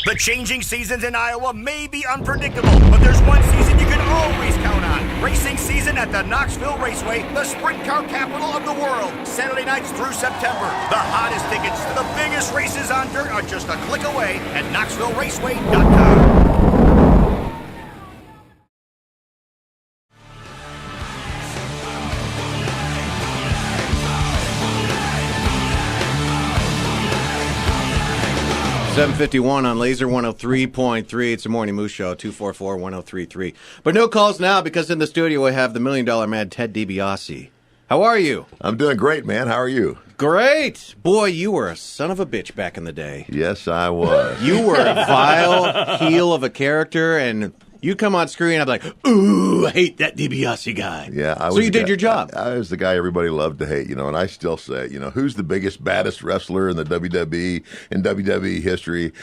The changing seasons in Iowa may be unpredictable, but there's one season you can always count on. Racing season at the Knoxville Raceway, the sprint car capital of the world. Saturday nights through September. The hottest tickets to the biggest races on dirt are just a click away at KnoxvilleRaceway.com. 7:51 on Laser 103.3. It's a Morning Moose Show, 244-1033. But no calls now because in the studio we have the $1 Million Man, Ted Dibiase. How are you? I'm doing great, man. How are you? Great. Boy, you were a son of a bitch back in the day. Yes, I was. You were a vile heel of a character, and you come on screen, I'm like, ooh, I hate that Dibiase guy. Yeah, so you did your job. I was the guy everybody loved to hate, and I still say, who's the biggest, baddest wrestler in the WWE, in WWE history?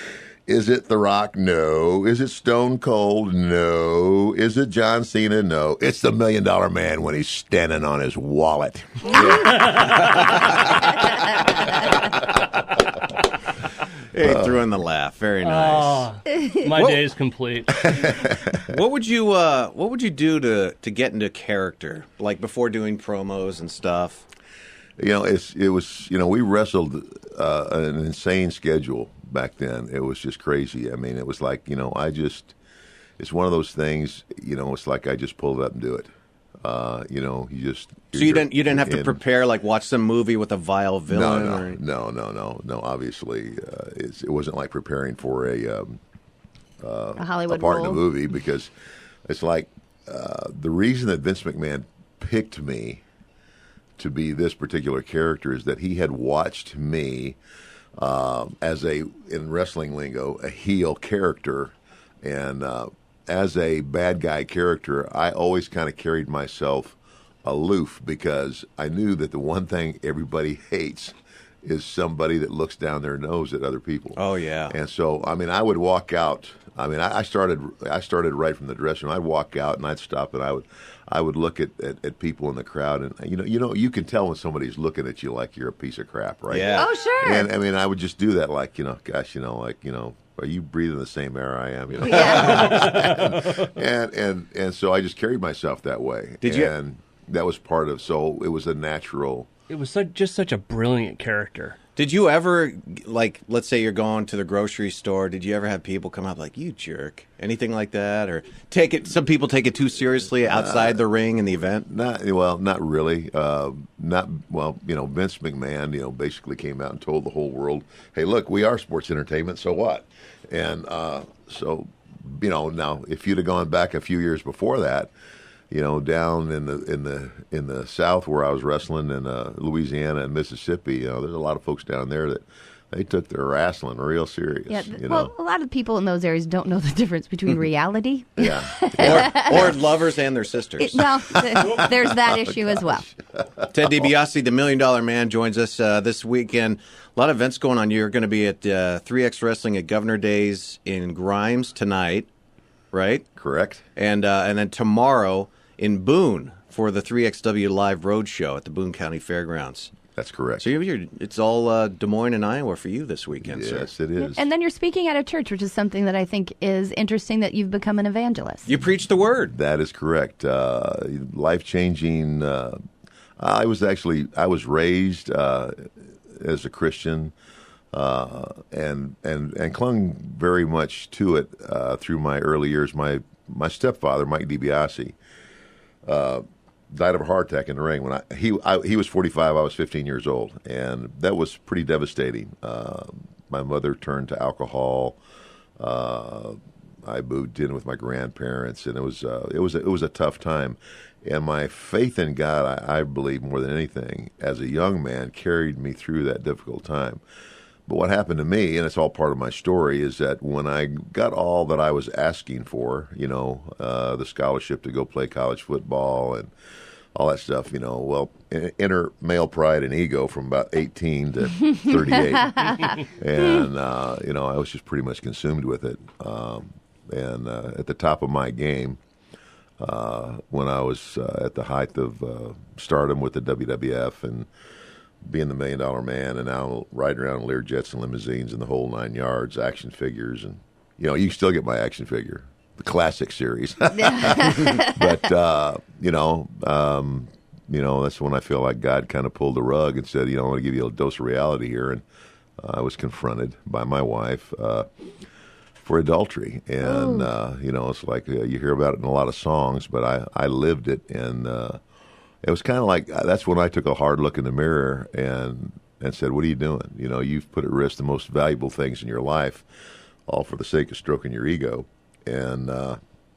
Is it The Rock? No. Is it Stone Cold? No. Is it John Cena? No. It's the $1 Million Man when he's standing on his wallet. He threw in the laugh. Very nice. My day is complete. What would you do to get into character, like before doing promos and stuff? We wrestled an insane schedule back then. It was just crazy. I mean, it was like, it's one of those things, it's like I just pulled it up and do it. So you didn't have to prepare, like watch some movie with a vile villain? No. Obviously, it wasn't like preparing for a Hollywood part role. in a movie, because it's like the reason that Vince McMahon picked me to be this particular character is that he had watched me as in wrestling lingo, a heel character, and as a bad guy character, I always kind of carried myself aloof because I knew that the one thing everybody hates is somebody that looks down their nose at other people. Oh yeah. And so, I would walk out. I started right from the dressing room. I'd walk out and I'd stop and I would look at people in the crowd, and you can tell when somebody's looking at you like you're a piece of crap, right? Yeah. Oh sure. And I would just do that, like, are you breathing the same air I am? Yeah. and so I just carried myself that way. And that was part of. So it was a natural. It was just such a brilliant character. Did you ever, like, let's say you're going to the grocery store, did you ever have people come up like, you jerk? Anything like that? Or some people take it too seriously outside the ring in the event? Not really. Vince McMahon, basically came out and told the whole world, hey, look, we are sports entertainment, so what? And now if you'd have gone back a few years before that, down in the South where I was wrestling in Louisiana and Mississippi, there's a lot of folks down there that they took their wrestling real serious. Yeah, well, a lot of people in those areas don't know the difference between reality. Yeah. or lovers and their sisters. There's that issue as well. Ted Dibiase, the $1 Million Man, joins us this weekend. A lot of events going on. You're going to be at 3X Wrestling at Governor Days in Grimes tonight, right? Correct. And then tomorrow in Boone for the 3XW Live Road Show at the Boone County Fairgrounds. That's correct. So it's all Des Moines and Iowa for you this weekend, sir. Yes, it is. And then you're speaking at a church, which is something that I think is interesting, that you've become an evangelist. You preach the word. That is correct. Life-changing. I was raised as a Christian and clung very much to it through my early years. My stepfather, Mike Dibiase, died of a heart attack in the ring when he was 45. I was 15 years old, and that was pretty devastating. My mother turned to alcohol. I moved in with my grandparents, and it was a tough time. And my faith in God, I believe more than anything, as a young man, carried me through that difficult time. But what happened to me, and it's all part of my story, is that when I got all that I was asking for, the scholarship to go play college football and all that stuff, enter male pride and ego from about 18 to 38. And, I was just pretty much consumed with it. And at the top of my game, when I was at the height of stardom with the WWF and being the $1 Million Man, and now riding around in Learjets and limousines and the whole 9 yards, action figures, and you can still get my action figure, the classic series. But that's when I feel like God kind of pulled the rug and said, I want to give you a dose of reality here. And I was confronted by my wife for adultery. And, it's like you hear about it in a lot of songs, but I lived it. And it was kind of like that's when I took a hard look in the mirror and said, what are you doing? You've put at risk the most valuable things in your life, all for the sake of stroking your ego. And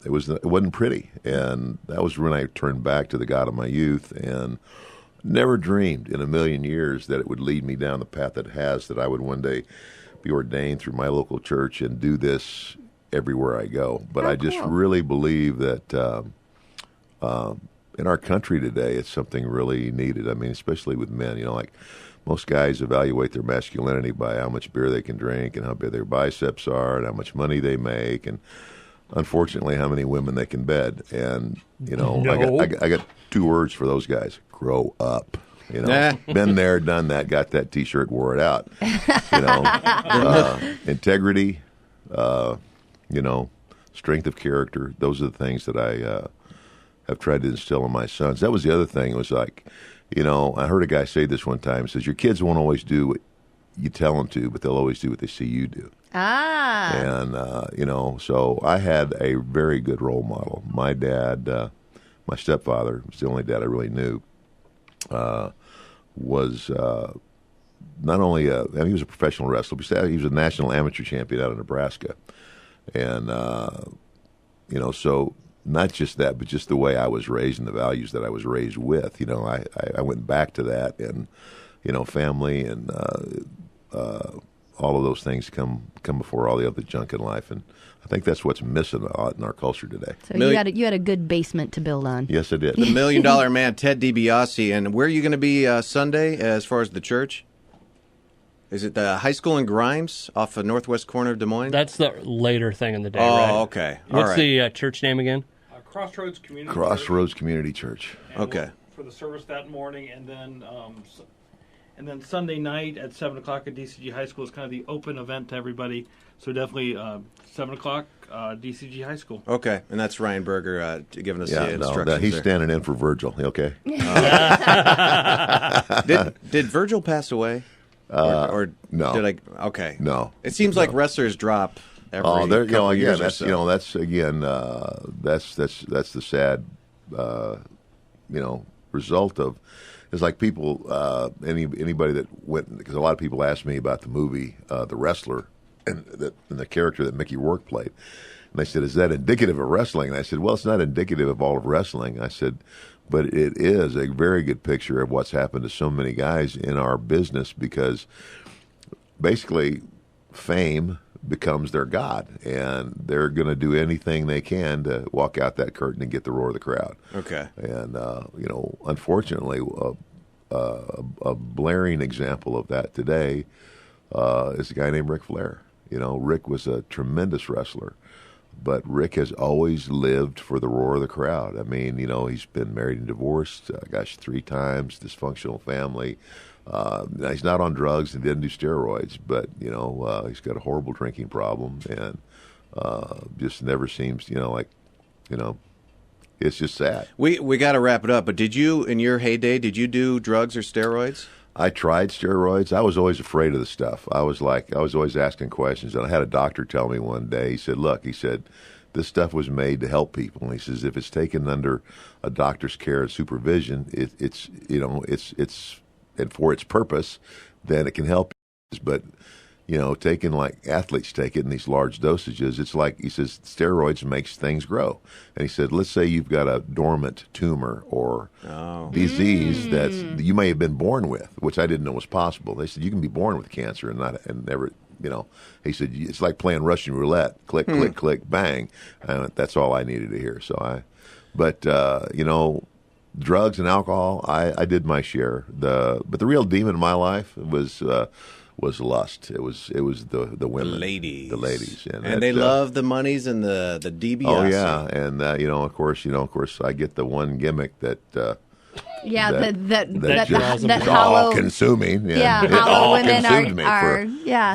it wasn't pretty. And that was when I turned back to the God of my youth and never dreamed in a million years that it would lead me down the path it has, that I would one day be ordained through my local church and do this everywhere I go. But I just really believe that in our country today, it's something really needed. I mean, especially with men, like most guys evaluate their masculinity by how much beer they can drink and how big their biceps are and how much money they make and unfortunately how many women they can bed. And, I got 2 words for those guys: grow up. Been there, done that, got that T-shirt, wore it out. Integrity, strength of character. Those are the things that I have tried to instill in my sons. That was the other thing. It was like, I heard a guy say this one time. He says, your kids won't always do what you tell them to, but they'll always do what they see you do. Ah. And, so I had a very good role model. My dad, my stepfather, was the only dad I really knew, was not only he was a professional wrestler, but he was a national amateur champion out of Nebraska. And, so not just that, but just the way I was raised and the values that I was raised with. I went back to that, and, family and all of those things come before all the other junk in life. And I think that's what's missing a lot in our culture today. So you had a good basement to build on. Yes, I did. The $1 Million Man, Ted Dibiase. And where are you going to be Sunday as far as the church? Is it the high school in Grimes off the northwest corner of Des Moines? That's the later thing in the day, oh, right? Okay. What's the church name again? Crossroads Community Crossroads Community Church. Okay. For the service that morning, and then Sunday night at 7 o'clock at DCG High School is kind of the open event to everybody. So definitely 7 o'clock, DCG High School. Okay, and that's Ryan Berger giving us the instructions. He's standing in for Virgil. Okay. Did Virgil pass away? Or no. Did I? Okay. No. It seems like wrestlers drop every couple years or that's so. that's the sad result of. It's like people, anybody that went, because a lot of people asked me about the movie The Wrestler and the character that Mickey Rourke played. And they said, is that indicative of wrestling? And I said, well, it's not indicative of all of wrestling. I said, but it is a very good picture of what's happened to so many guys in our business, because basically fame becomes their god, and they're going to do anything they can to walk out that curtain and get the roar of the crowd. Okay. And, unfortunately, a blaring example of that today is a guy named Ric Flair. Rick was a tremendous wrestler, but Rick has always lived for the roar of the crowd. I mean, he's been married and divorced, 3 times, dysfunctional family. He's not on drugs and didn't do steroids, but, he's got a horrible drinking problem and just never seems, it's just sad. We got to wrap it up, but did you, in your heyday, do drugs or steroids? I tried steroids. I was always afraid of the stuff. I was always asking questions. And I had a doctor tell me one day, he said, look, this stuff was made to help people. And he says, if it's taken under a doctor's care and supervision, it's and for its purpose, then it can help. But, taking like athletes take it in these large dosages, it's like, he says, steroids makes things grow. And he said, let's say you've got a dormant tumor or disease that you may have been born with, which I didn't know was possible. They said, you can be born with cancer and never, he said, it's like playing Russian roulette, click, click, click, bang. That's all I needed to hear. But drugs and alcohol, I did my share. But the real demon in my life was lust. It was the women, the ladies, and they love the monies and the Dibiase. Oh yeah, and of course, I get the one gimmick that Yeah, that just that is hollow. all consuming. Yeah, it hollow all women consumed me are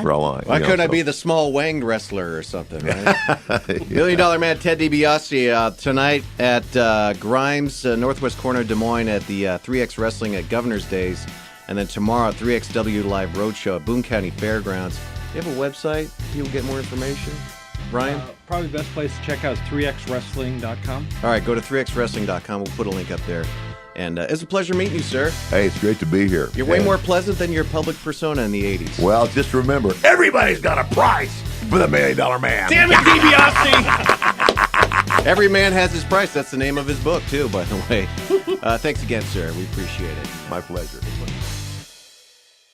for a long. Why you know, couldn't I so- be the small wanged wrestler or something, right? $1 Million Man Ted DiBiase tonight at Grimes, northwest corner of Des Moines at the 3X Wrestling at Governor's Days. And then tomorrow at 3XW Live Roadshow at Boone County Fairgrounds. Do you have a website? People get more information? Brian? Probably the best place to check out is 3xwrestling.com. All right, go to 3xwrestling.com. We'll put a link up there. And it's a pleasure meeting you, sir. Hey, it's great to be here. You're way And- more pleasant than your public persona in the 80s. Well, just remember, everybody's got a price for the $1 Million Man. Damn it, DiBiase! Every man has his price. That's the name of his book, too, by the way. Thanks again, sir. We appreciate it. My pleasure.